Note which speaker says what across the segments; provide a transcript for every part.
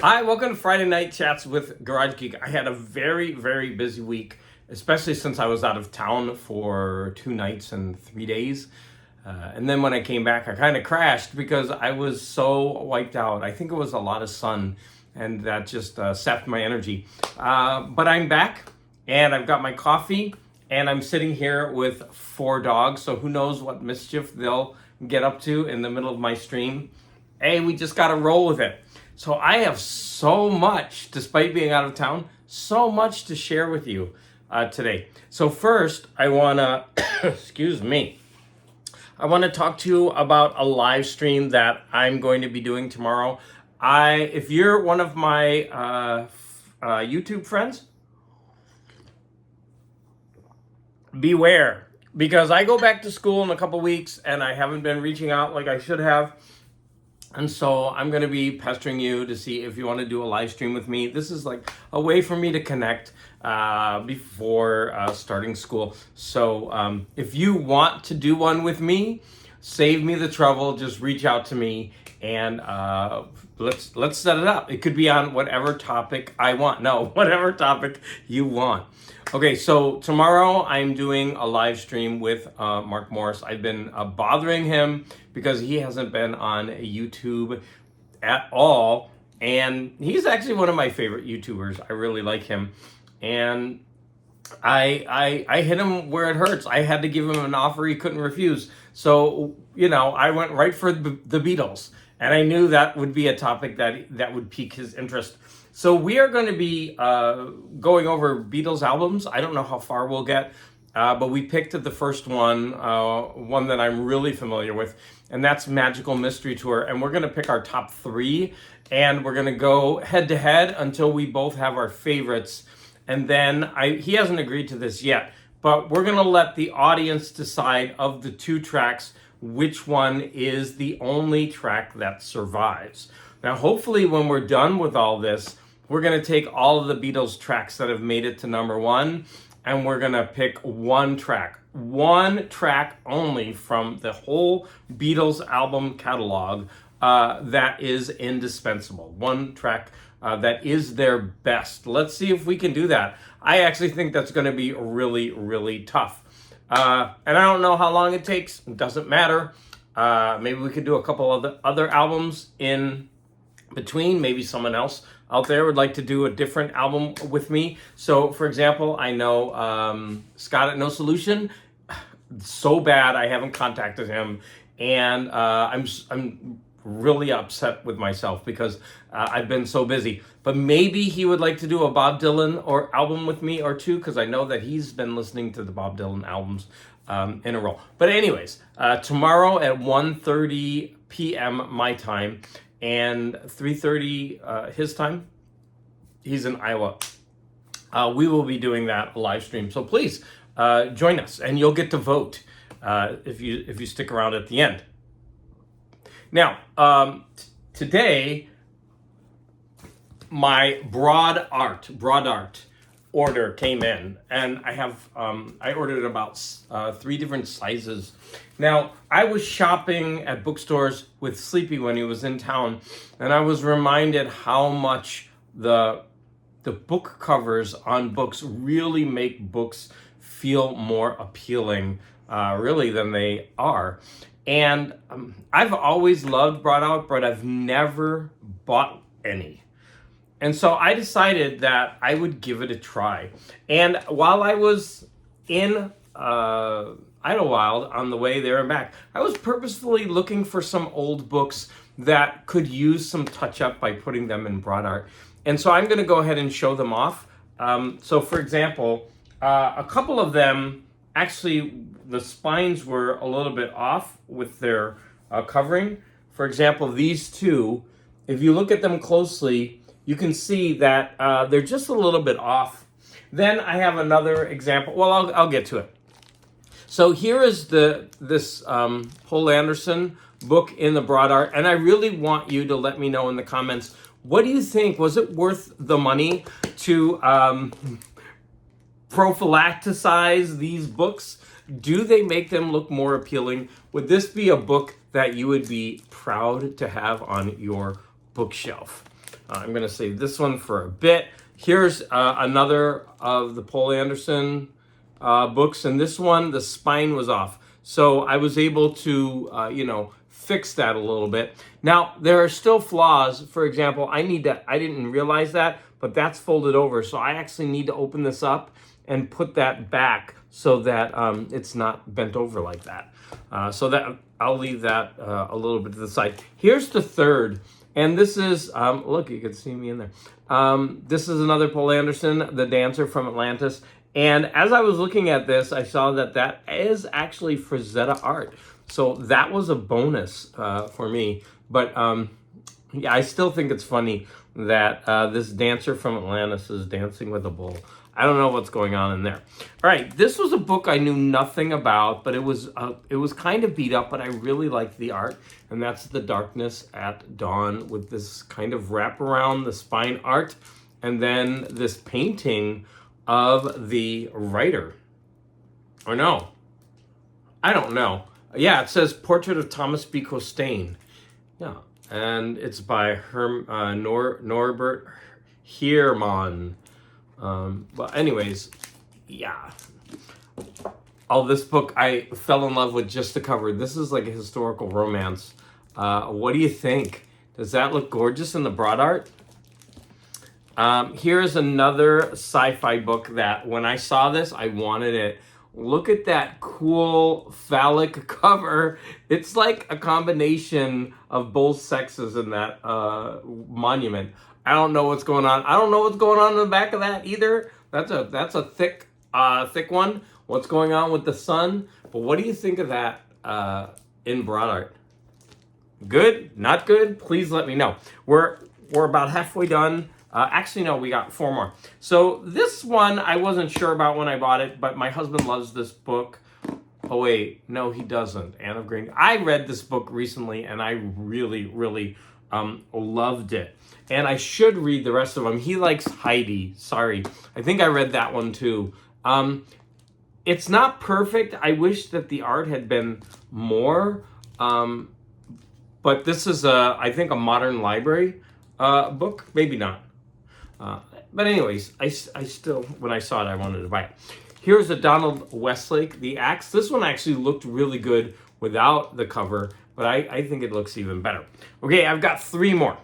Speaker 1: Hi, welcome to Friday Night Chats with Garage Geek. I had a very, very busy week, especially since I was out of town for 2 nights and 3 days. And then when I came back, I kind of crashed because I was so wiped out. I think it was a lot of sun, and that just sapped my energy. But I'm back, and I've got my coffee, and I'm sitting here with 4 dogs, so who knows what mischief they'll get up to in the middle of my stream. Hey, we just got to roll with it. So I have so much, despite being out of town, so much to share with you today. So first, I want to, excuse me, I want to talk to you about a live stream that I'm going to be doing tomorrow. If you're one of my YouTube friends, beware, because I go back to school in a couple weeks and I haven't been reaching out like I should have. And so I'm going to be pestering you to see if you want to do a live stream with me. This is like a way for me to connect before starting school. So if you want to do one with me, save me the trouble. Just reach out to me and let's set it up. It could be on whatever topic I want. No, whatever topic you want. Okay, so tomorrow I'm doing a live stream with Mark Morris. I've been bothering him because he hasn't been on YouTube at all. And he's actually one of my favorite YouTubers. I really like him. And I hit him where it hurts. I had to give him an offer he couldn't refuse. So, I went right for the Beatles. And I knew that would be a topic that would pique his interest. So we are going to be going over Beatles albums. I don't know how far we'll get, but we picked the first one that I'm really familiar with, and that's Magical Mystery Tour. And we're going to pick our top 3, and we're going to go head to head until we both have our favorites. And then he hasn't agreed to this yet, but we're going to let the audience decide of the 2 tracks which one is the only track that survives. Now, hopefully when we're done with all this, we're going to take all of the Beatles tracks that have made it to number 1, and we're going to pick one track only from the whole Beatles album catalog that is indispensable. One track that is their best. Let's see if we can do that. I actually think that's going to be really, really tough. And I don't know how long it takes. It doesn't matter. Maybe we could do a couple of the other albums in between. Maybe someone else out there would like to do a different album with me. So, for example, I know Scott at No Solution. So bad I haven't contacted him, and I'm really upset with myself because I've been so busy. But maybe he would like to do a Bob Dylan album with me or 2, because I know that he's been listening to the Bob Dylan albums in a row. But anyways, tomorrow at 1:30 p.m. my time and 3:30 his time, he's in Iowa. We will be doing that live stream. So please join us, and you'll get to vote if you stick around at the end. Now, today, my broad art order came in, and I ordered about 3 different sizes. Now, I was shopping at bookstores with Sleepy when he was in town, and I was reminded how much the book covers on books really make books feel more appealing, really, than they are. And I've always loved broad art, but I've never bought any. And so I decided that I would give it a try. And while I was in Idlewild on the way there and back, I was purposefully looking for some old books that could use some touch-up by putting them in broad art. And so I'm going to go ahead and show them off. So for example, a couple of them, actually, the spines were a little bit off with their covering. For example, these 2, if you look at them closely, you can see that they're just a little bit off. Then I have another example. Well, I'll get to it. So here is this Poul Anderson book in the broad art, and I really want you to let me know in the comments, what do you think? Was it worth the money to prophylacticize these books? Do they make them look more appealing? Would this be a book that you would be proud to have on your bookshelf? I'm going to save this one for a bit. Here's another of the Paul Anderson books, and this one, the spine was off. So I was able to, fix that a little bit. Now, there are still flaws. For example, I didn't realize that, but that's folded over. So I actually need to open this up and put that back so that it's not bent over like that. So that I'll leave that a little bit to the side. Here's the third, and this is, look, you can see me in there. This is another Paul Anderson, The Dancer from Atlantis. And as I was looking at this, I saw that is actually Frazetta art. So that was a bonus for me. But yeah, I still think it's funny that this dancer from Atlantis is dancing with a bull. I don't know what's going on in there. All right, this was a book I knew nothing about, but it was kind of beat up, but I really liked the art. And that's The Darkness at Dawn, with this kind of wraparound, the spine art, and then this painting of the writer. Or no, I don't know. Yeah, it says Portrait of Thomas B. Costain. Yeah, and it's by Norbert Heermann. But anyways, yeah. This book, I fell in love with just the cover. This is like a historical romance. What do you think? Does that look gorgeous in the broad art? Here's another sci-fi book that when I saw this, I wanted it. Look at that cool phallic cover. It's like a combination of both sexes in that monument. I don't know what's going on. I don't know what's going on in the back of that either. That's a thick one. What's going on with the sun? But what do you think of that in broad art? Good? Not good? Please let me know. We're about halfway done. Actually, no, we got 4 more. So this one I wasn't sure about when I bought it, but my husband loves this book. Oh wait, no, he doesn't. Anne of Green. I read this book recently, and I really, really loved it. And I should read the rest of them. He likes Heidi. Sorry, I think I read that one too. It's not perfect. I wish that the art had been more. But this is I think a modern library book. Maybe not. But anyways, I still, when I saw it, I wanted to buy it. Here's a Donald Westlake, The Axe. This one actually looked really good without the cover, but I think it looks even better. Okay, I've got 3 more.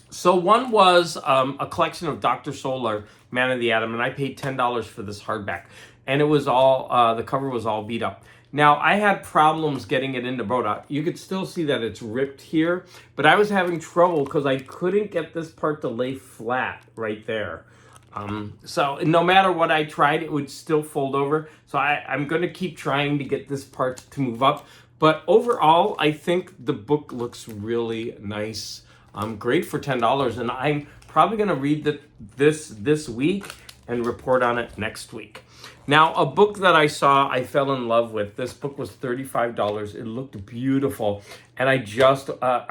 Speaker 1: So one was a collection of Dr. Solar, Man of the Atom, and I paid $10 for this hardback. And it was all, the cover was all beat up. Now, I had problems getting it into Broda. You could still see that it's ripped here, but I was having trouble because I couldn't get this part to lay flat right there. So no matter what I tried, it would still fold over. So I'm going to keep trying to get this part to move up. But overall, I think the book looks really nice. Great for $10, and I'm probably going to read this week and report on it next week. Now, a book that I saw, I fell in love with. This book was $35. It looked beautiful, and I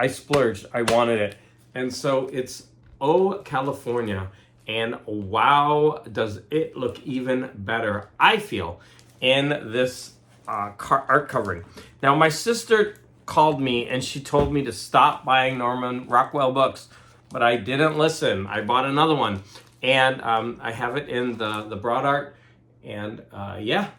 Speaker 1: splurged. I wanted it. And so it's Oh, California, and wow, does it look even better, I feel, in this art covering. Now, my sister called me, and she told me to stop buying Norman Rockwell books, but I didn't listen. I bought another one, and I have it in the broad art. And yeah,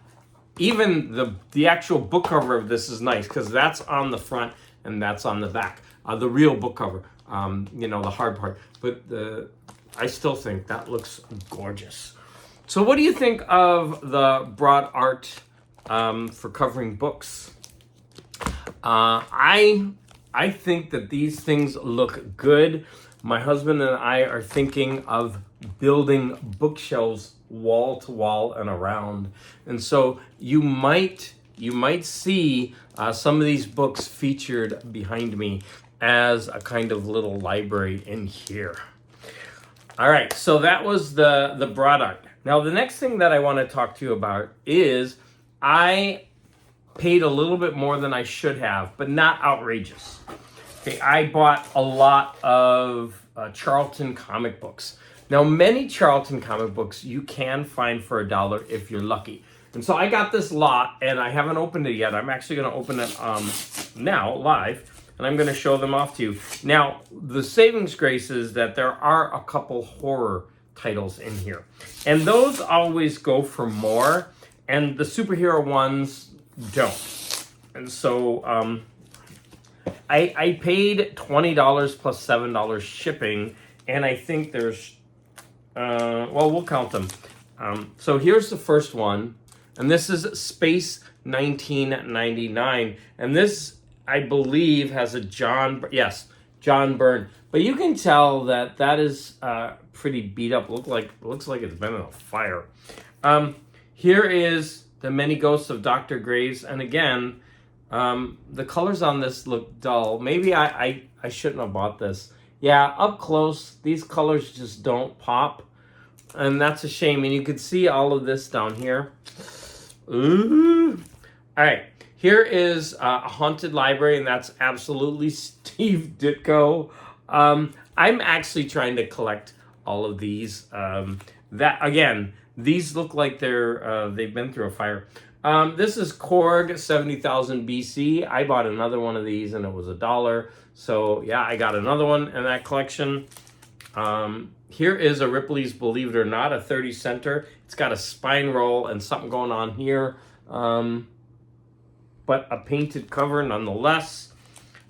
Speaker 1: even the actual book cover of this is nice because that's on the front and that's on the back. The real book cover, the hard part. But I still think that looks gorgeous. So what do you think of the broad art for covering books? I think that these things look good. My husband and I are thinking of building bookshelves wall to wall and around, and so you might see some of these books featured behind me as a kind of little library in here. All right, so that was the broad art. Now the next thing that I want to talk to you about is I paid a little bit more than I should have, but not outrageous. Okay, I bought a lot of Charlton comic books. Now, many Charlton comic books you can find for $1 if you're lucky. And so I got this lot, and I haven't opened it yet. I'm actually going to open it now, live. and I'm going to show them off to you. Now, the savings grace is that there are a couple horror titles in here, and those always go for more, and the superhero ones don't. And so I paid $20 plus $7 shipping, and I think there's well, we'll count them. So here's the first one, and this is Space 1999, and this, I believe, has a John Byrne, but you can tell that that is pretty beat up. Looks like it's been in a fire. Here is The Many Ghosts of Dr. Graves, and again, the colors on this look dull. Maybe I shouldn't have bought this. Yeah, up close, these colors just don't pop, and that's a shame. And you can see all of this down here. Ooh. All right, here is a Haunted Library, and that's absolutely Steve Ditko. I'm actually trying to collect all of these. These look like they've been through a fire. This is Korg 70,000 BC. I bought another one of these, and it was $1. So yeah, I got another one in that collection. Here is a Ripley's Believe It or Not, a 30 center. It's got a spine roll and something going on here. But a painted cover nonetheless.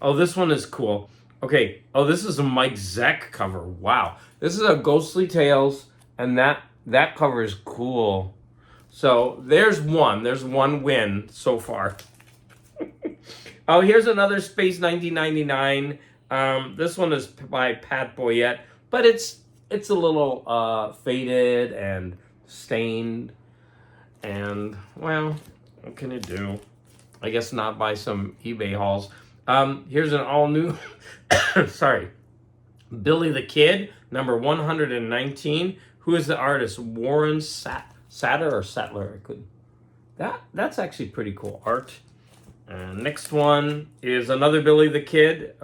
Speaker 1: Oh, this one is cool. Okay. Oh, this is a Mike Zeck cover. Wow. This is a Ghostly Tales, and that cover is cool. So there's one win so far. Oh, here's another Space 1999. This one is by Pat Boyette, but it's a little faded and stained, and well, what can you do? I guess not buy some eBay hauls. Here's an all new, sorry, Billy the Kid, number 119. Who is the artist? Warren Satter or Sattler? That's actually pretty cool art. And next one is another Billy the Kid,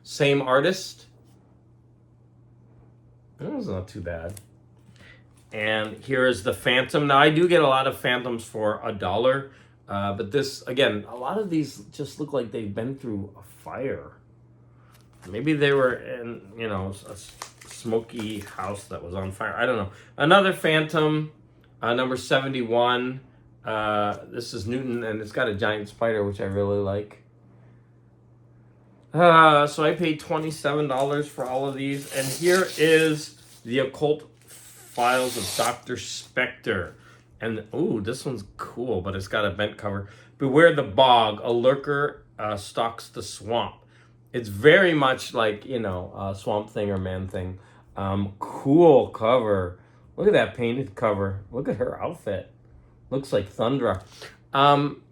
Speaker 1: same artist. That was not too bad. And here is the Phantom. Now, I do get a lot of Phantoms for $1, but this, again, a lot of these just look like they've been through a fire. Maybe they were in, a smoky house that was on fire. I don't know. Another Phantom, number 71. This is Newton, and it's got a giant spider, which I really like. So I paid $27 for all of these. And here is The Occult Files of Dr. Spectre. And, ooh, this one's cool, but it's got a bent cover. Beware the Bog, a lurker stalks the swamp. It's very much like, Swamp Thing or Man Thing. Cool cover. Look at that painted cover. Look at her outfit. Looks like Thundra.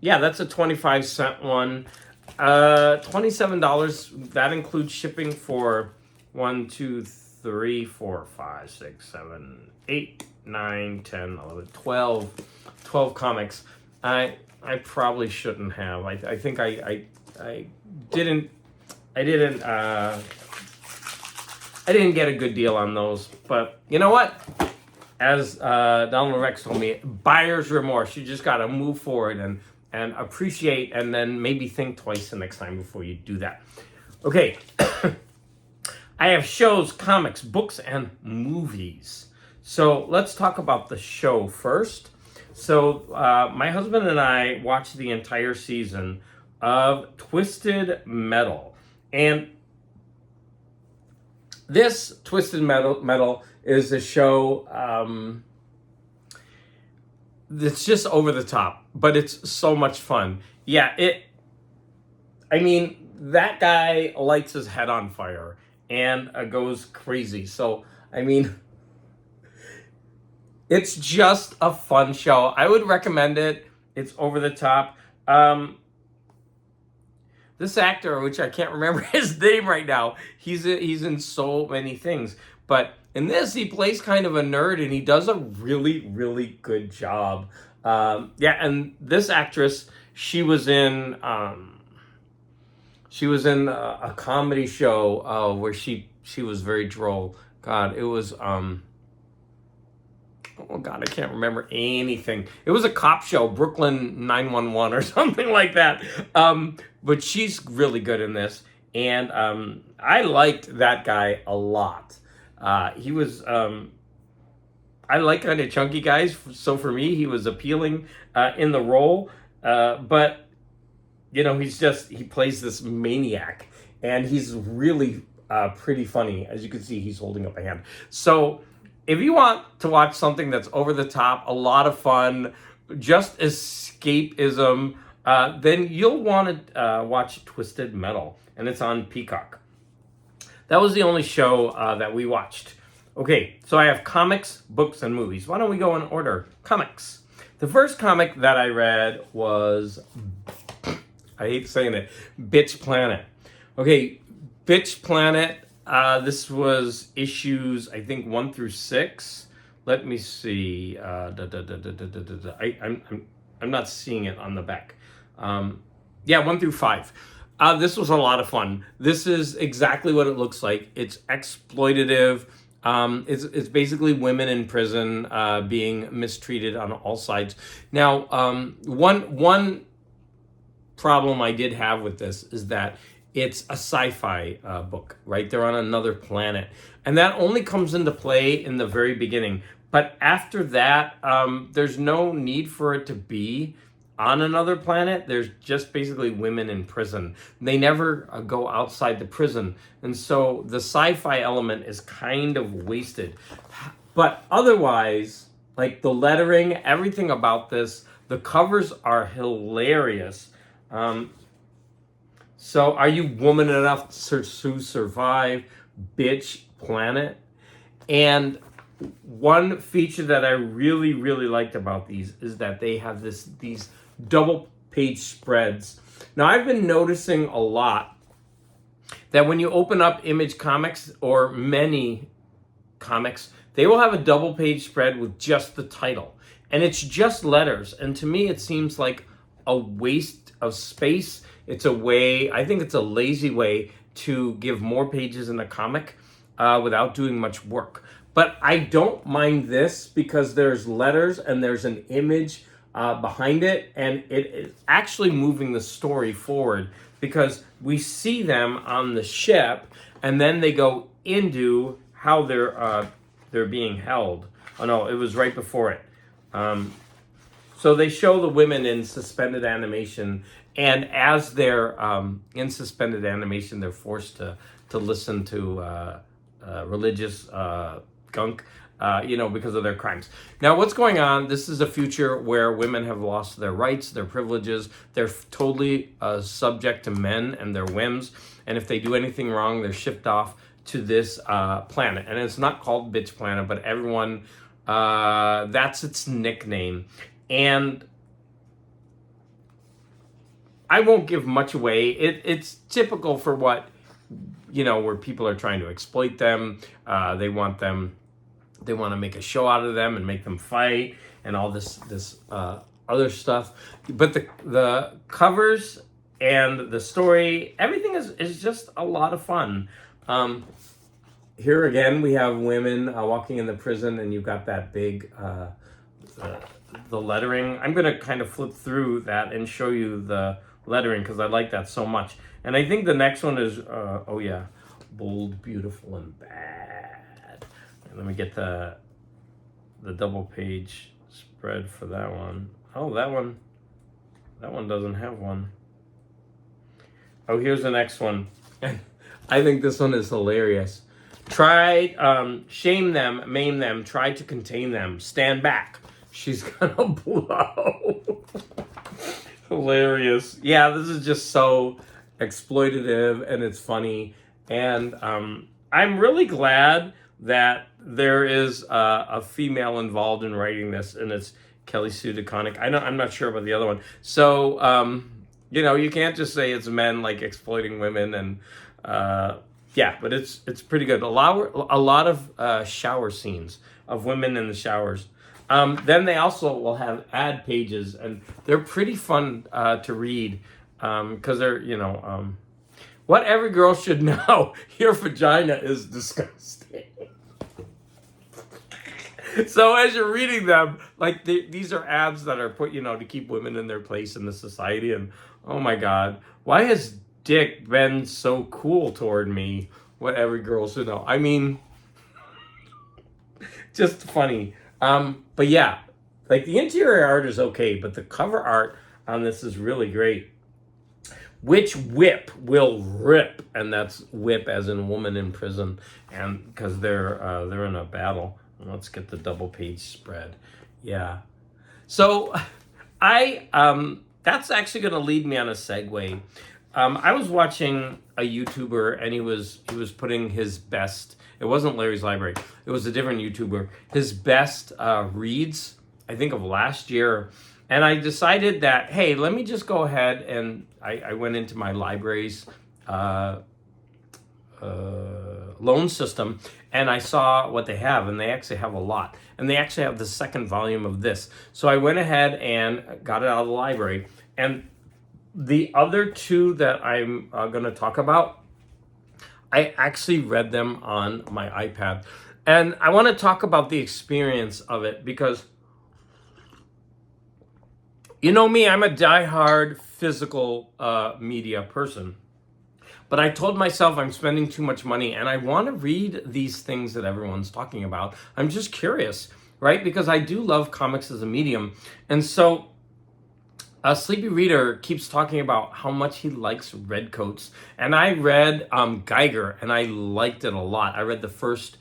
Speaker 1: Yeah, that's a 25-cent one. $27. That includes shipping for 1, 2, 3, 4, 5, 6, 7, 8, 9, 10, 11, 12 comics. I probably shouldn't have. I think I didn't get a good deal on those. But you know what? As Donald Rex told me, buyer's remorse. You just got to move forward and appreciate, and then maybe think twice the next time before you do that. Okay. I have shows, comics, books, and movies. So let's talk about the show first. So my husband and I watched the entire season of Twisted Metal. And this Twisted Metal is a show that's just over the top, but it's so much fun. Yeah, that guy lights his head on fire and goes crazy. So, it's just a fun show. I would recommend it. It's over the top. This actor, which I can't remember his name right now, he's in so many things. But in this, he plays kind of a nerd, and he does a really, really good job. And this actress, she was in a comedy show where she was very droll. God, it was oh God, I can't remember anything. It was a cop show, Brooklyn 911 or something like that. But she's really good in this. And I liked that guy a lot. He was, I like kind of chunky guys, so for me, he was appealing in the role. But, you know, he plays this maniac, and he's really pretty funny. As you can see, he's holding up a hand. So if you want to watch something that's over the top, a lot of fun, just escapism, then you'll want to watch Twisted Metal, and it's on Peacock. That was the only show that we watched. Okay, so I have comics, books, and movies. Why don't we go in order? Comics. The first comic that I read was, I hate saying it, Bitch Planet. Okay, Bitch Planet, this was issues, I think, 1 through 6. Let me see. I'm not seeing it on the back. Yeah, 1 through 5. This was a lot of fun. This is exactly what it looks like. It's exploitative. It's basically women in prison being mistreated on all sides. Now, one problem I did have with this is that it's a sci-fi book, right? They're on another planet. And that only comes into play in the very beginning. But after that, there's no need for it to be on another planet. There's just basically women in prison. They never go outside the prison. And so the sci-fi element is kind of wasted. But otherwise, like the lettering, everything about this, the covers are hilarious. So are you woman enough to survive? Bitch Planet. And one feature that I really, really liked about these is that they have these double page spreads. Now, I've been noticing a lot that when you open up Image Comics or many comics, they will have a double page spread with just the title. And it's just letters. And to me, it seems like a waste of space. It's a way, I think it's a lazy way to give more pages in a comic without doing much work. But I don't mind this because there's letters and there's an image behind it, and it is actually moving the story forward because we see them on the ship, and then they go into how they're being held. Oh no, it was right before it. So they show the women in suspended animation, and as they're in suspended animation, they're forced to listen to religious gunk, because of their crimes. Now, what's going on? This is a future where women have lost their rights, their privileges. They're totally subject to men and their whims. And if they do anything wrong, they're shipped off to this planet. And it's not called Bitch Planet, but everyone, that's its nickname. And I won't give much away. It's typical for what, where people are trying to exploit them. They want to make a show out of them and make them fight and all this other stuff. But the covers and the story, everything is just a lot of fun. Here again, we have women walking in the prison, and you've got that big, the lettering. I'm going to kind of flip through that and show you the lettering because I like that so much. And I think the next one is, Bold, Beautiful, and Bad. And let me get the double page spread for that one. Oh, that one doesn't have one. Oh, here's the next one. I think this one is hilarious. Shame them, maim them, try to contain them, stand back. She's gonna blow. Hilarious. Yeah, this is just so exploitative and it's funny. And I'm really glad that there is a female involved in writing this, and it's Kelly Sue DeConnick. I'm not sure about the other one. So, you can't just say it's men like exploiting women, and but it's pretty good. A lot of shower scenes of women in the showers. Then they also will have ad pages, and they're pretty fun to read because they're, what every girl should know, your vagina is disgusting. So as you're reading them, like these are ads that are put, to keep women in their place in the society. And oh my God, why has dick been so cool toward me? What every girl should know. I mean, just funny. But yeah, like the interior art is okay, but the cover art on this is really great. Which whip will rip? And that's whip as in woman in prison, and because they're in a battle. Let's get the double page spread. Yeah. So that's actually going to lead me on a segue. I was watching a YouTuber, and he was putting his best. It wasn't Larry's Library. It was a different YouTuber. His best reads, I think, of last year. And I decided that, hey, let me just go ahead, and I went into my library's loan system, and I saw what they have, and they actually have a lot. And they actually have the second volume of this. So I went ahead and got it out of the library. And the other two that I'm going to talk about, I actually read them on my iPad. And I want to talk about the experience of it because, you know me, I'm a diehard physical media person. But I told myself I'm spending too much money and I want to read these things that everyone's talking about. I'm just curious, right? Because I do love comics as a medium. And so Sleepy Reader keeps talking about how much he likes Redcoats. And I read Geiger and I liked it a lot. I read the first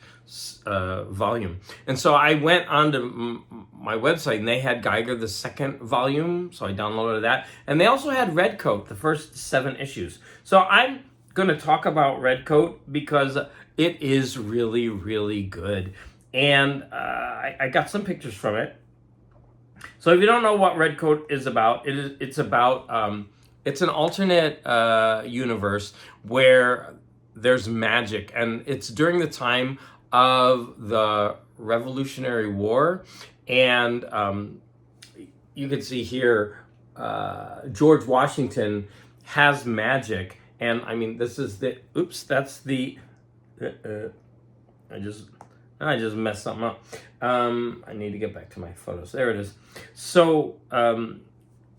Speaker 1: volume. And so I went onto my website and they had Geiger, the second volume. So I downloaded that. And they also had Redcoat, the first 7 issues. So I'm going to talk about Redcoat because it is really, really good. And I got some pictures from it. So if you don't know what Redcoat is about, it's about, it's an alternate universe where there's magic. And it's during the time of the Revolutionary War. And you can see here, George Washington has magic. And I mean, this is the, oops, that's the, I just messed something up. I need to get back to my photos. There it is. So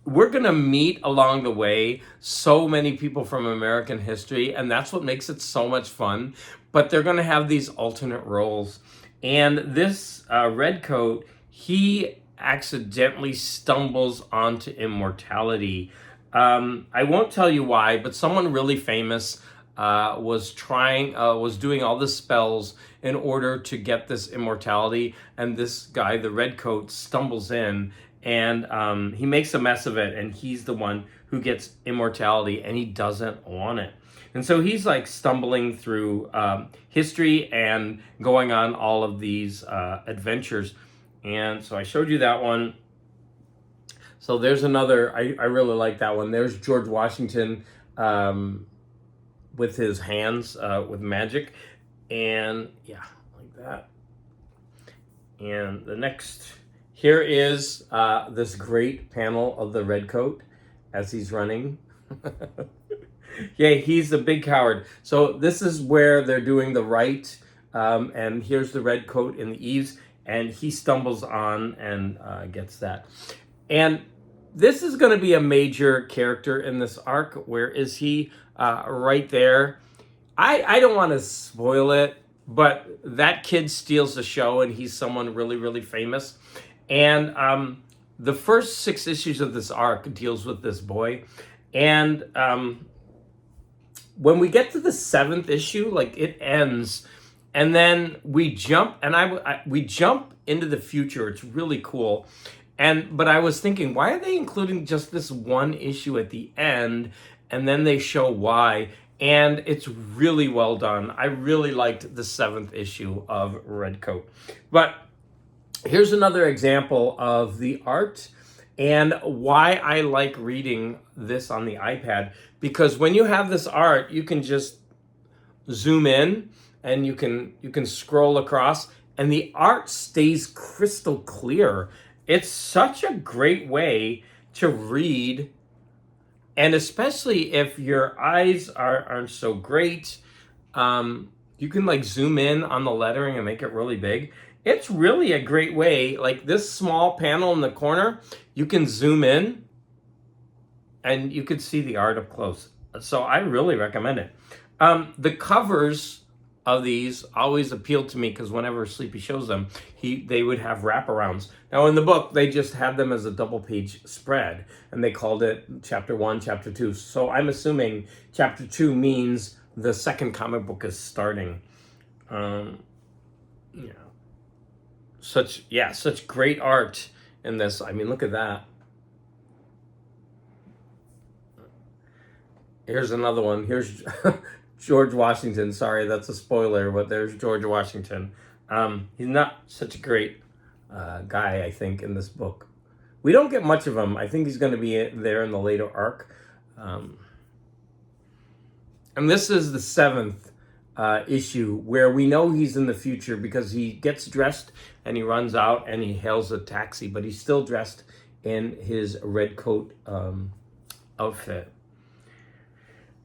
Speaker 1: we're going to meet along the way so many people from American history, and that's what makes it so much fun. But they're going to have these alternate roles. And this Redcoat, he accidentally stumbles onto immortality. I won't tell you why, but someone really famous was doing all the spells in order to get this immortality, and this guy, the Redcoat, stumbles in, and he makes a mess of it, and he's the one who gets immortality, and he doesn't want it. And so he's like stumbling through history and going on all of these adventures. And so I showed you that one. So there's another, I really like that one. There's George Washington with his hands with magic. And yeah, like that. And the next, here is this great panel of the Redcoat as he's running. Yeah, he's a big coward. So this is where they're doing the rite. And here's the Redcoat in the eaves. And he stumbles on and gets that. And this is going to be a major character in this arc. Where is he? Right there. I don't want to spoil it, but that kid steals the show, and he's someone really, really famous. And the first 6 issues of this arc deals with this boy. And when we get to the 7th issue, like it ends, and then we jump, and we jump into the future. It's really cool. But I was thinking, why are they including just this one issue at the end, and then they show why? And it's really well done. I really liked the 7th issue of Redcoat. But here's another example of the art and why I like reading this on the iPad. Because when you have this art, you can just zoom in and you can scroll across, and the art stays crystal clear. It's such a great way to read, and especially if your eyes aren't so great, you can like zoom in on the lettering and make it really big. It's really a great way. Like this small panel in the corner, you can zoom in and you can see the art up close. So I really recommend it. The covers of these always appealed to me because whenever Sleepy shows them, they would have wraparounds. Now in the book, they just had them as a double page spread, and they called it Chapter 1, Chapter 2. So I'm assuming Chapter 2 means the second comic book is starting. Yeah, such great art in this. I mean, look at that. Here's another one. Here's George Washington. Sorry, that's a spoiler, but there's George Washington. He's not such a great guy, I think, in this book. We don't get much of him. I think he's going to be there in the later arc. And this is the 7th issue where we know he's in the future because he gets dressed and he runs out and he hails a taxi, but he's still dressed in his red coat outfit.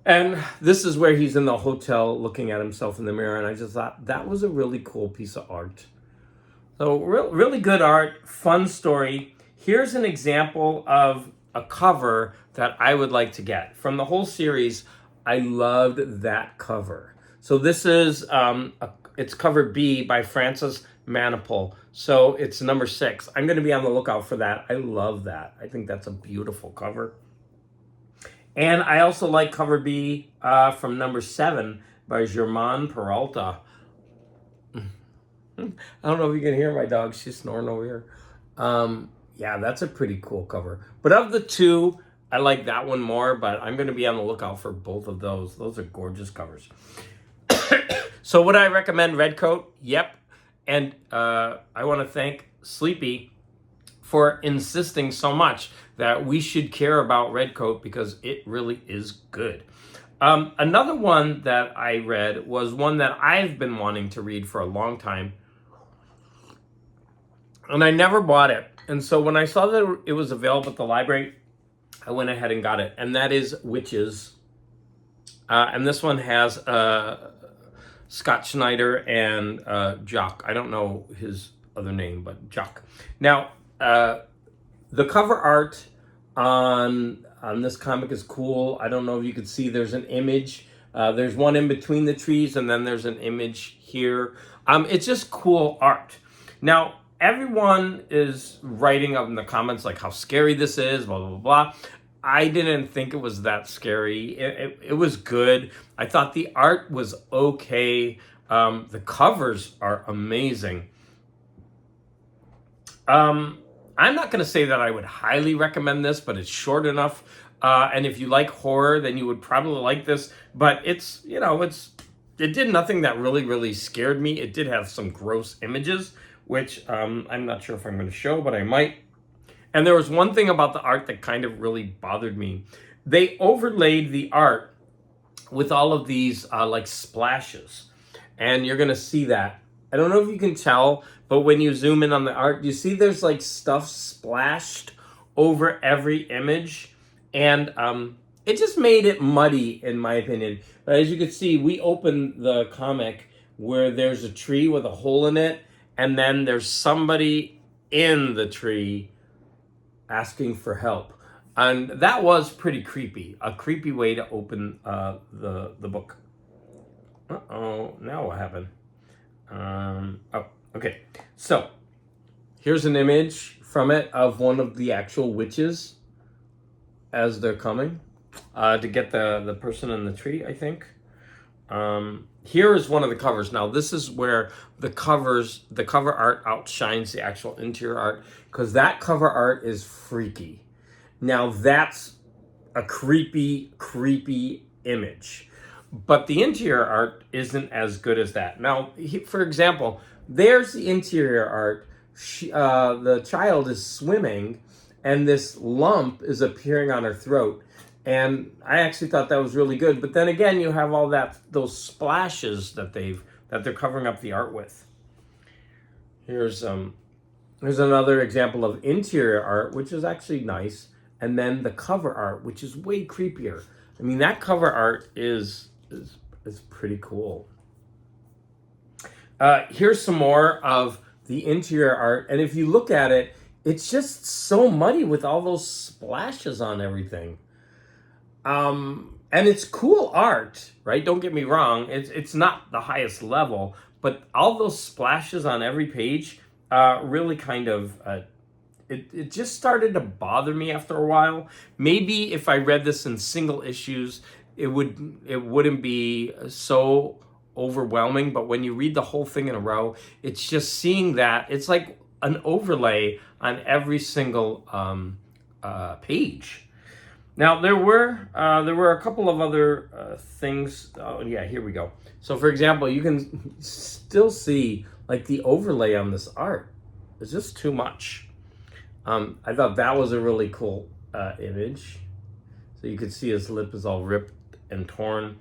Speaker 1: And this is where he's in the hotel looking at himself in the mirror, and I just thought that was a really cool piece of art. So really good art, fun story. Here's an example of a cover that I would like to get. From the whole series, I loved that cover. So this is, it's cover B by Francis Manapul. So it's number 6. I'm going to be on the lookout for that. I love that. I think that's a beautiful cover. And I also like cover B from number 7 by Germain Peralta. I don't know if you can hear my dog. She's snoring over here. Yeah, that's a pretty cool cover. But of the two, I like that one more, but I'm going to be on the lookout for both of those. Those are gorgeous covers. So would I recommend Redcoat? Yep. And I want to thank Sleepy for insisting so much that we should care about Redcoat because it really is good. Another one that I read was one that I've been wanting to read for a long time, and I never bought it. And so when I saw that it was available at the library, I went ahead and got it, and that is Witches. And this one has Scott Schneider and Jock. I don't know his other name, but Jock. Now, the cover art on this comic is cool. I don't know if you can see, there's an image. There's one in between the trees, and then there's an image here. It's just cool art. Now, everyone is writing up in the comments like how scary this is, blah, blah, blah, blah. I didn't think it was that scary. It was good. I thought the art was okay. The covers are amazing. I'm not going to say that I would highly recommend this, but it's short enough. And if you like horror, then you would probably like this. But it did nothing that really, really scared me. It did have some gross images, which I'm not sure if I'm going to show, but I might. And there was one thing about the art that kind of really bothered me. They overlaid the art with all of these like splashes. And you're going to see that. I don't know if you can tell, but when you zoom in on the art, you see there's like stuff splashed over every image. And it just made it muddy, in my opinion. But as you can see, we open the comic where there's a tree with a hole in it. And then there's somebody in the tree asking for help. And that was pretty creepy. A creepy way to open the book. Uh-oh, now what happened? Oh, okay. So, here's an image from it of one of the actual witches as they're coming to get the person in the tree, I think. Here is one of the covers. Now, this is where the cover art outshines the actual interior art, because that cover art is freaky. Now, that's a creepy, creepy image. But the interior art isn't as good as that. Now, for example, there's the interior art. The child is swimming, and this lump is appearing on her throat. And I actually thought that was really good. But then again, you have all those splashes that they're covering up the art with. Here's another example of interior art, which is actually nice. And then the cover art, which is way creepier. I mean, that cover art is pretty cool. Here's some more of the interior art. And if you look at it, it's just so muddy with all those splashes on everything. And it's cool art, right? Don't get me wrong. It's not the highest level, but all those splashes on every page really kind of it just started to bother me after a while. Maybe if I read this in single issues, it wouldn't be so overwhelming. But when you read the whole thing in a row, it's just seeing that it's like an overlay on every single page. Now there were a couple of other things. Oh yeah, here we go. So for example, you can still see like the overlay on this art. It's just too much. I thought that was a really cool image. So you could see his lip is all ripped and torn.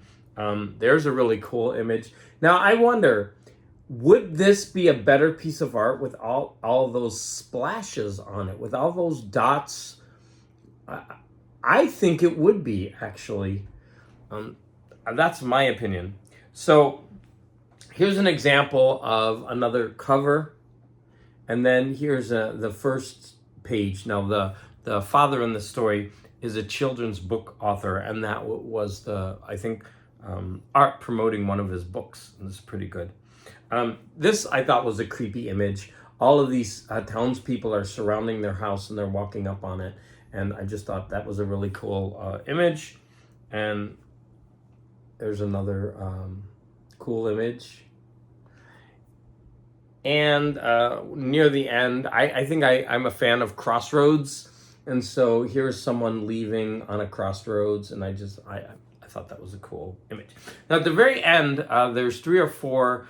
Speaker 1: There's a really cool image. Now I wonder, would this be a better piece of art with all those splashes on it, with all those dots? I think it would be, actually. That's my opinion. So here's an example of another cover. And then here's the first page. Now, the father in the story is a children's book author, and that was I think, art promoting one of his books. And this is pretty good. This, I thought, was a creepy image. All of these townspeople are surrounding their house, and they're walking up on it. And I just thought that was a really cool image. And there's another cool image. And near the end, I think I'm a fan of crossroads. And so here's someone leaving on a crossroads. And I thought that was a cool image. Now, at the very end, there's 3 or 4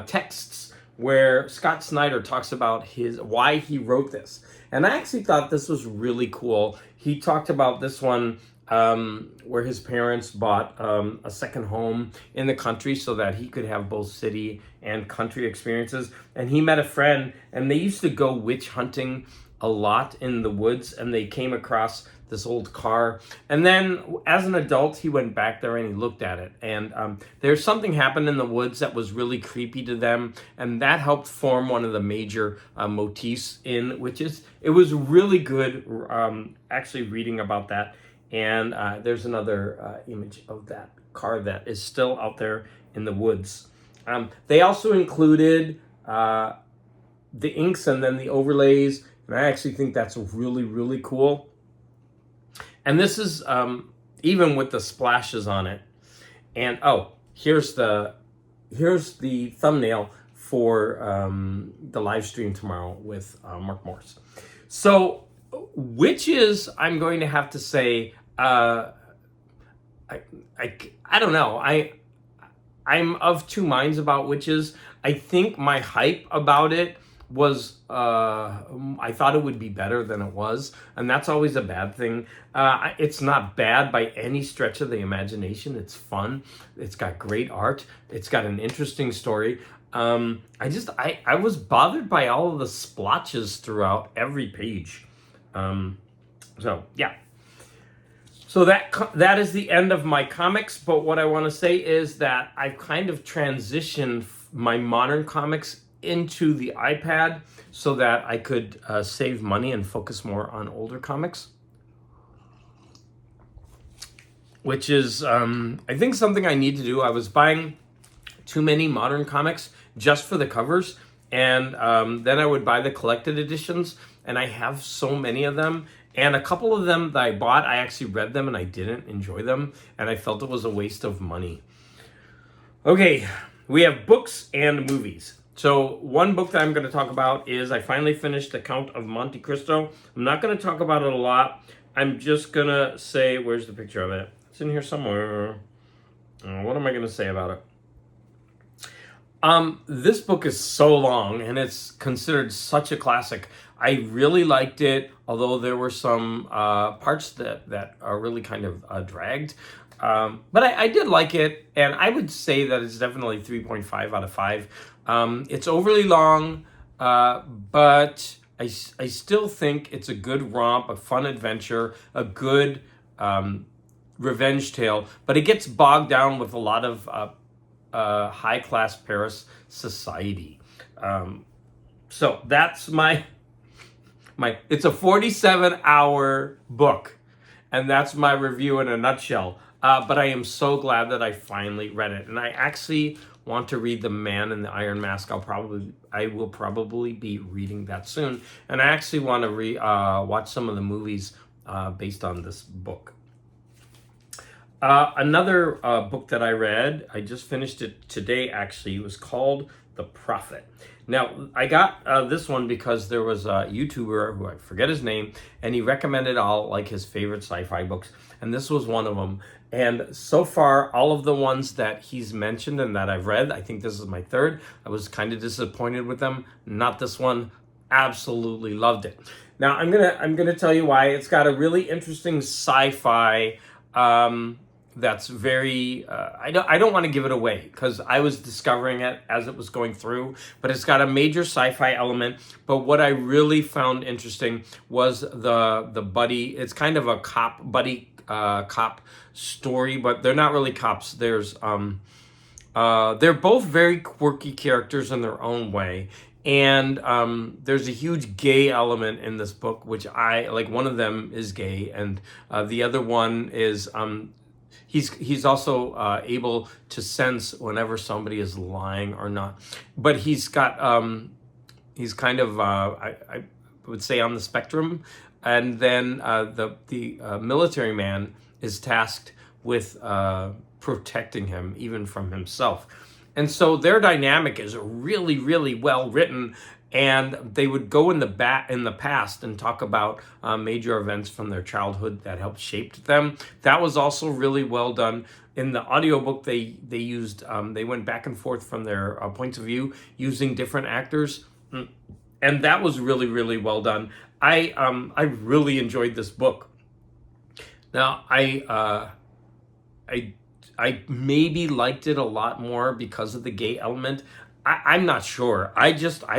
Speaker 1: texts where Scott Snyder talks about why he wrote this. And I actually thought this was really cool. He talked about this one where his parents bought a second home in the country so that he could have both city and country experiences. And he met a friend, and they used to go witch hunting a lot in the woods, and they came across this old car. And then as an adult, he went back there and he looked at it. And there's something happened in the woods that was really creepy to them. And that helped form one of the major motifs in witches. It was really good actually reading about that. And there's another image of that car that is still out there in the woods. They also included the inks and then the overlays. And I actually think that's really, really cool. And this is even with the splashes on it. And here's the thumbnail for the live stream tomorrow with Mark Morse. So witches, I'm going to have to say, I don't know. I'm of two minds about witches. I think my hype about it was I thought it would be better than it was, and that's always a bad thing. It's not bad by any stretch of the imagination. It's fun. It's got great art. It's got an interesting story. I was bothered by all of the splotches throughout every page. So yeah. So that is the end of my comics. But what I want to say is that I've kind of transitioned my modern comics into the iPad so that I could save money and focus more on older comics, which is I think something I need to do. I was buying too many modern comics just for the covers, and then I would buy the collected editions, and I have so many of them. And a couple of them that I bought, I actually read them and I didn't enjoy them, and I felt it was a waste of money. Okay, we have books and movies. So one book that I'm going to talk about is I finally finished The Count of Monte Cristo. I'm not going to talk about it a lot. I'm just going to say, where's the picture of it? It's in here somewhere. What am I going to say about it? This book is so long, and it's considered such a classic. I really liked it, although there were some parts that are really kind of dragged. But I did like it, and I would say that it's definitely 3.5 out of 5. It's overly long, but I still think it's a good romp, a fun adventure, a good revenge tale. But it gets bogged down with a lot of high-class Paris society. So that's my it's a 47-hour book. And that's my review in a nutshell. But I am so glad that I finally read it. And I actually want to read The Man in the Iron Mask. I will probably be reading that soon. And I actually want to watch some of the movies based on this book. Another book that I read, I just finished it today actually, it was called The Prophet. Now, I got this one because there was a YouTuber who I forget his name, and he recommended all like his favorite sci-fi books, and this was one of them. And so far, all of the ones that he's mentioned and that I've read, I think this is my third, I was kind of disappointed with them. Not this one. Absolutely loved it. Now, I'm gonna tell you why. It's got a really interesting sci-fi that's very I don't want to give it away because I was discovering it as it was going through, but it's got a major sci-fi element. But what I really found interesting was the buddy. It's kind of a cop story, but they're not really cops. They're both very quirky characters in their own way. And there's a huge gay element in this book, which I like. One of them is gay, and the other one is he's also able to sense whenever somebody is lying or not. But he's got he's kind of I would say on the spectrum. And then the military man is tasked with protecting him even from himself. And so their dynamic is really, really well written. And they would go in the past and talk about major events from their childhood that helped shape them. That was also really well done. In the audiobook, they used they went back and forth from their points of view using different actors, and that was really, really well done. I really enjoyed this book. Now I maybe liked it a lot more because of the gay element. I'm not sure. I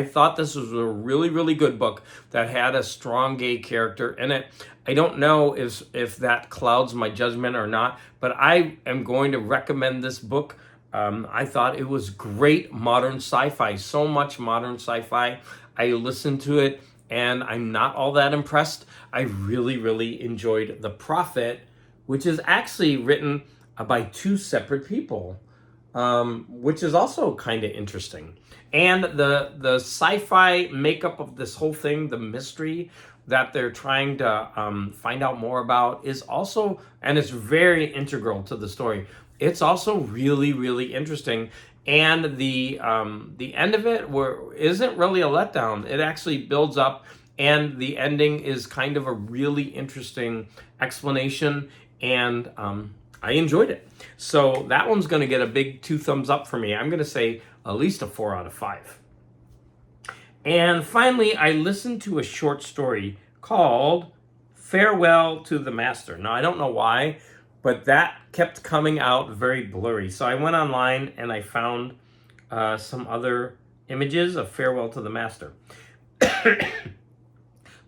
Speaker 1: thought this was a really, really good book that had a strong gay character in it. I don't know if that clouds my judgment or not, but I am going to recommend this book. I thought it was great modern sci-fi, so much modern sci-fi. I listened to it and I'm not all that impressed. I really, really enjoyed The Prophet, which is actually written by two separate people. Which is also kind of interesting. And the sci-fi makeup of this whole thing, the mystery that they're trying to find out more about is also, and it's very integral to the story. It's also really, really interesting. And the end of it isn't really a letdown. It actually builds up, and the ending is kind of a really interesting explanation. And I enjoyed it. So that one's going to get a big 2 thumbs up for me. I'm going to say at least a 4 out of 5. And finally, I listened to a short story called Farewell to the Master. Now, I don't know why, but that kept coming out very blurry. So I went online and I found some other images of Farewell to the Master.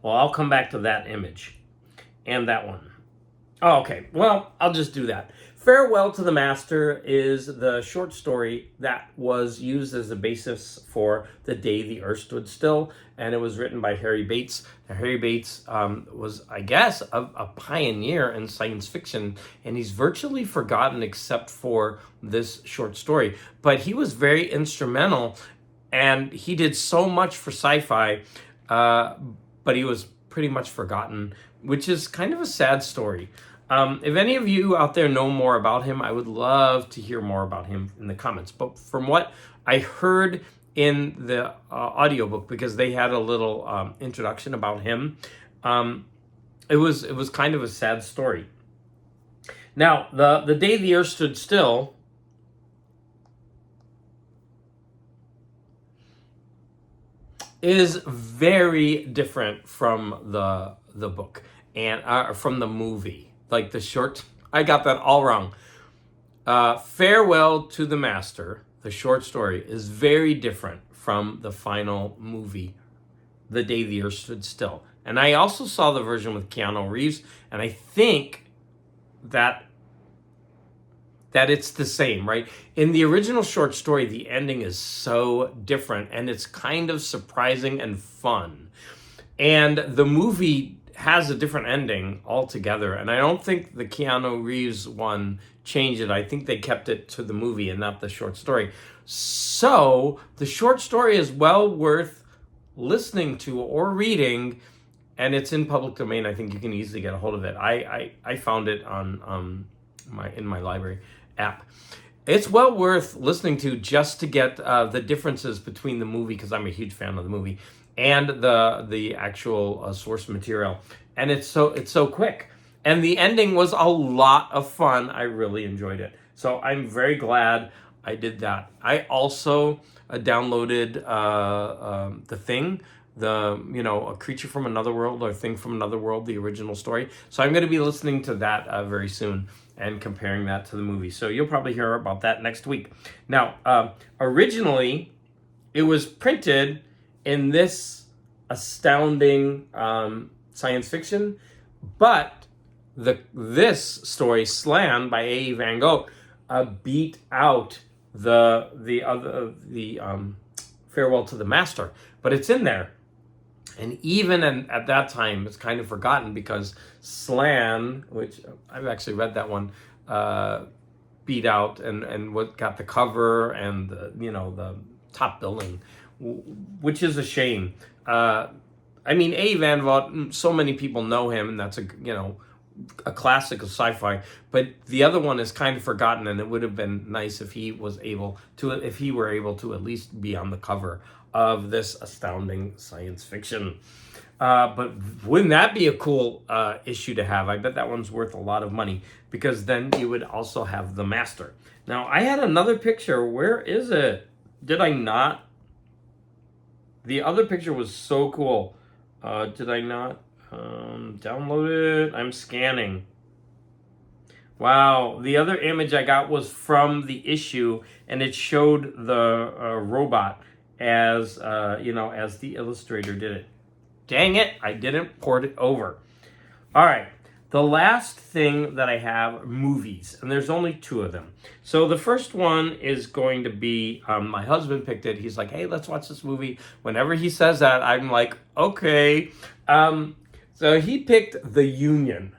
Speaker 1: Well, I'll come back to that image and that one. Oh, okay. Well, I'll just do that. Farewell to the Master is the short story that was used as the basis for The Day the Earth Stood Still, and it was written by Harry Bates. Now, Harry Bates was, I guess, a pioneer in science fiction, and he's virtually forgotten except for this short story. But he was very instrumental, and he did so much for sci-fi, but he was pretty much forgotten, which is kind of a sad story. If any of you out there know more about him, I would love to hear more about him in the comments. But from what I heard in the audiobook, because they had a little introduction about him, it was kind of a sad story. Now, the Day the Earth Stood Still is very different from the book and from the movie. Like the short, I got that all wrong. Farewell to the Master, the short story, is very different from the final movie, The Day the Earth Stood Still. And I also saw the version with Keanu Reeves, and I think that it's the same, right? In the original short story, the ending is so different, and it's kind of surprising and fun. And the movie has a different ending altogether. And I don't think the Keanu Reeves one changed it. I think they kept it to the movie and not the short story. So the short story is well worth listening to or reading, and it's in public domain. I think you can easily get a hold of it. I found it on in my library app. It's well worth listening to just to get the differences between the movie, because I'm a huge fan of the movie, and the actual source material. And it's so quick. And the ending was a lot of fun. I really enjoyed it. So I'm very glad I did that. I also downloaded The Thing, A Creature from Another World, or Thing from Another World, the original story. So I'm going to be listening to that very soon and comparing that to the movie. So you'll probably hear about that next week. Now, originally, it was printed in this astounding science fiction, but this story, Slan by A.E. Van Gogh, beat out the Farewell to the Master, but it's in there. And even at that time, it's kind of forgotten, because Slan, which I've actually read that one, beat out and what got the cover and the top billing, which is a shame. I mean, A. Van Vogt, so many people know him, and that's a classic of sci-fi. But the other one is kind of forgotten, and it would have been nice if he were able to at least be on the cover of this astounding science fiction. But wouldn't that be a cool issue to have? I bet that one's worth a lot of money, because then you would also have the Master. Now, I had another picture. Where is it? Did I not? The other picture was so cool. Did I not download it? I'm scanning. Wow, the other image I got was from the issue, and it showed the robot as the illustrator did it. Dang it, I didn't port it over. All right, the last thing that I have, movies, and there's only 2 of them. So the first one is going to be, my husband picked it. He's like, hey, let's watch this movie. Whenever he says that, I'm like, okay. So he picked The Union,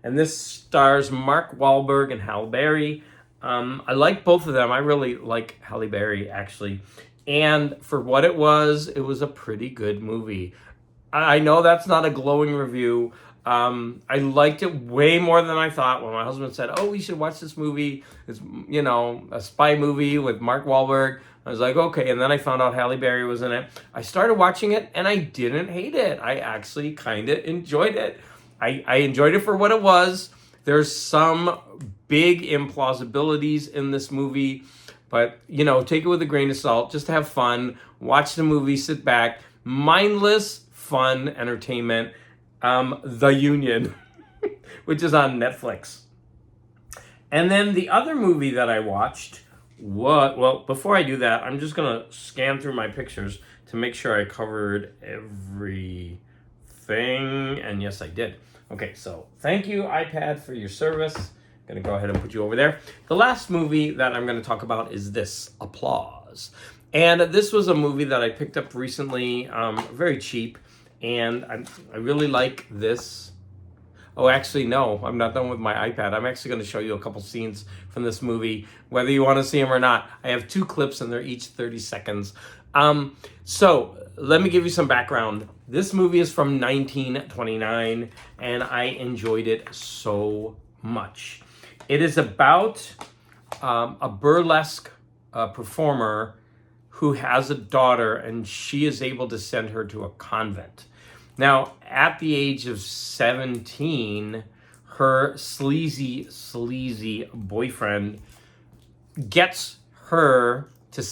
Speaker 1: and this stars Mark Wahlberg and Halle Berry. I like both of them. I really like Halle Berry, actually. And for what it was a pretty good movie. I know that's not a glowing review. I liked it way more than I thought. When my husband said, oh, we should watch this movie, it's, a spy movie with Mark Wahlberg, I was like, okay. And then I found out Halle Berry was in it. I started watching it, and I didn't hate it. I actually kind of enjoyed it. I enjoyed it for what it was. There's some big implausibilities in this movie, but, take it with a grain of salt. Just have fun. Watch the movie, sit back. Mindless, fun entertainment. The Union, which is on Netflix. And then the other movie that I watched, well, before I do that, I'm just going to scan through my pictures to make sure I covered everything. And yes, I did. Okay, so thank you, iPad, for your service. I'm going to go ahead and put you over there. The last movie that I'm going to talk about is this, Applause. And this was a movie that I picked up recently, very cheap. And I really like this. Oh, actually, no, I'm not done with my iPad. I'm actually going to show you a couple scenes from this movie, whether you want to see them or not. I have 2 clips, and they're each 30 seconds. So let me give you some background. This movie is from 1929, and I enjoyed it so much. It is about a burlesque performer who has a daughter, and she is able to send her to a convent. Now, at the age of 17, her sleazy boyfriend gets her to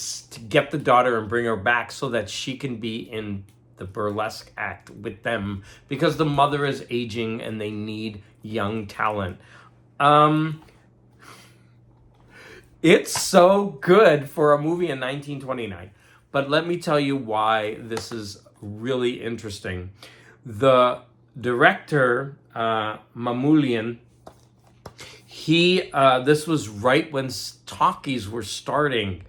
Speaker 1: get the daughter and bring her back so that she can be in the burlesque act with them, because the mother is aging and they need young talent. It's so good for a movie in 1929. But let me tell you why this is really interesting. The director, Mamoulian, this was right when talkies were starting.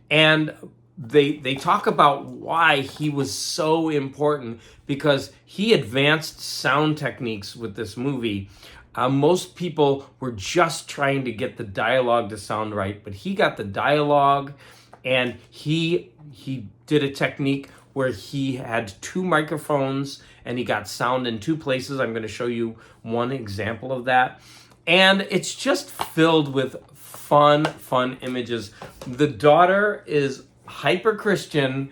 Speaker 1: And they talk about why he was so important, because he advanced sound techniques with this movie. Most people were just trying to get the dialogue to sound right, but he got the dialogue, and he did a technique where he had 2 microphones and he got sound in 2 places. I'm going to show you one example of that. And it's just filled with fun images. The daughter is hyper Christian,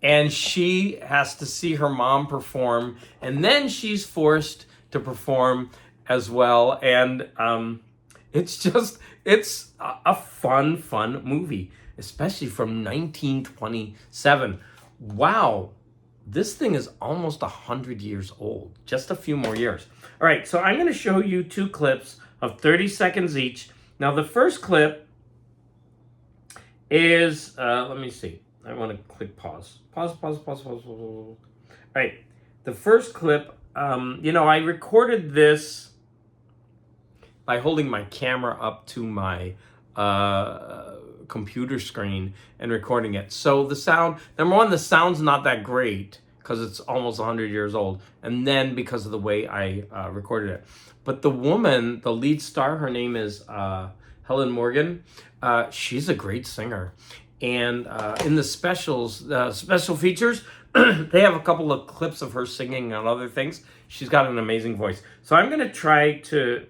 Speaker 1: and she has to see her mom perform, and then she's forced to perform as well. And it's a fun movie, especially from 1927. Wow, this thing is almost 100 years old, just a few more years. All right, so I'm going to show you 2 clips of 30 seconds each. Now, the first clip is, let me see. I want to click pause. Pause. All right, the first clip, I recorded this by holding my camera up to my computer screen and recording it. So the sound, number one, the sound's not that great because it's almost 100 years old, and then because of the way I recorded it. But the woman, the lead star, her name is Helen Morgan. She's a great singer. And in the special features, they have a couple of clips of her singing and other things. She's got an amazing voice. So I'm going to try to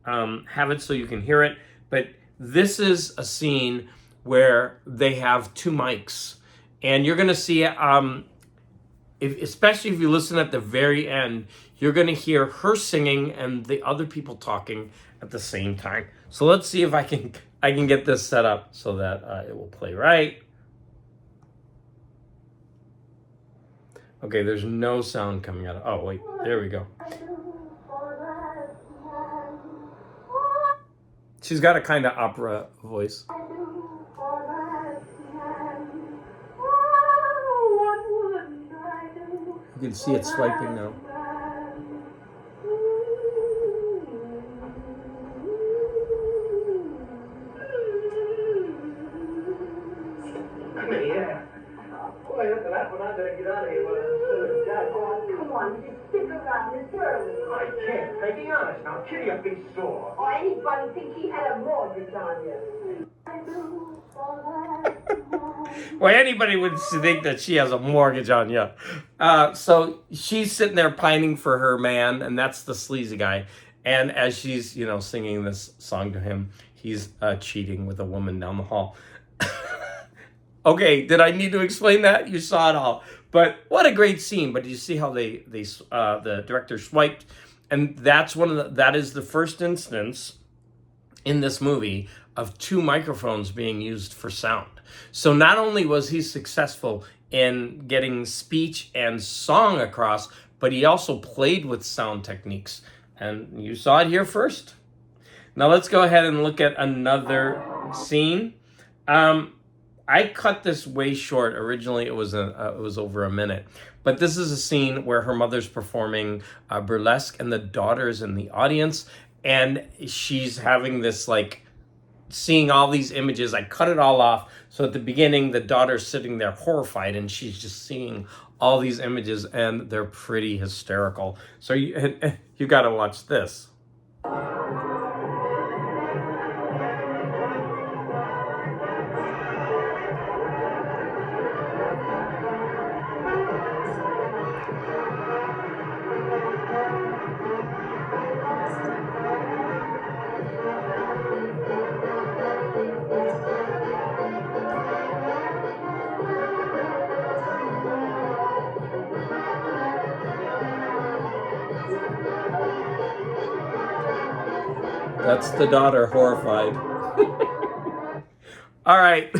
Speaker 1: have it so you can hear it. But this is a scene where they have 2 mics. And you're going to see, especially if you listen at the very end, you're going to hear her singing and the other people talking at the same time. So let's see if I can get this set up so that it will play right. Okay, there's no sound coming out of, oh wait, there we go. She's got a kind of opera voice. You can see it swiping now.
Speaker 2: Yeah. Boy, after that one, I better get out of here. Come on, just stick around. It's early. I can't. Peggy, honest. Now, Kitty up in store. Or anybody think he had a mortgage on you.
Speaker 1: Well, anybody would think that she has a mortgage on you. So she's sitting there pining for her man, and that's the sleazy guy. And as she's, singing this song to him, he's cheating with a woman down the hall. Okay, did I need to explain that? You saw it all. But what a great scene. But you see how the director swiped, and that is the first instance in this movie of 2 microphones being used for sound. So not only was he successful in getting speech and song across, but he also played with sound techniques. And you saw it here first. Now let's go ahead and look at another scene. I cut this way short. Originally, it was over a minute. But this is a scene where her mother's performing burlesque, and the daughter's in the audience, and she's having this, seeing all these images. I cut it all off. So at the beginning, the daughter's sitting there horrified, and she's just seeing all these images, and they're pretty hysterical. So you got to watch this. That's the daughter horrified. All right.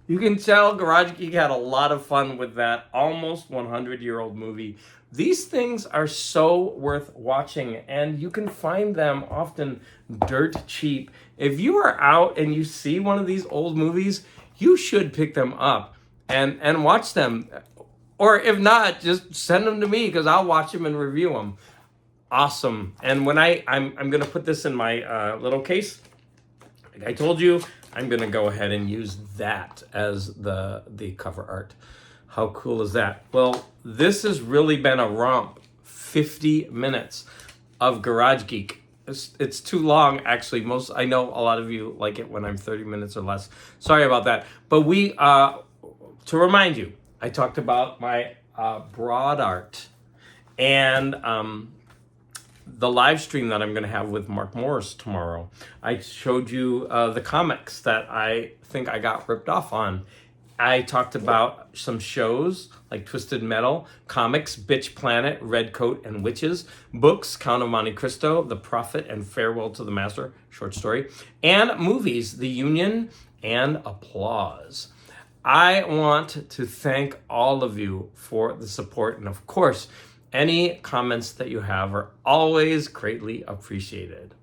Speaker 1: You can tell Garage Geek had a lot of fun with that almost 100-year-old movie. These things are so worth watching, and you can find them often dirt cheap. If you are out and you see one of these old movies, you should pick them up and watch them. Or if not, just send them to me, because I'll watch them and review them. Awesome. And when I'm going to put this in my little case. Like I told you, I'm going to go ahead and use that as the cover art. How cool is that? Well, this has really been a romp. 50 minutes of Garage Geek. It's too long, actually. I know a lot of you like it when I'm 30 minutes or less. Sorry about that. But to remind you, I talked about my broad art and the live stream that I'm going to have with Mark Morris tomorrow. I showed you the comics that I think I got ripped off on. I talked about some shows like Twisted Metal, comics, Bitch Planet, Red Coat and Witches, books, Count of Monte Cristo, The Prophet and Farewell to the Master, short story, and movies, The Union and Applause. I want to thank all of you for the support, and of course, any comments that you have are always greatly appreciated.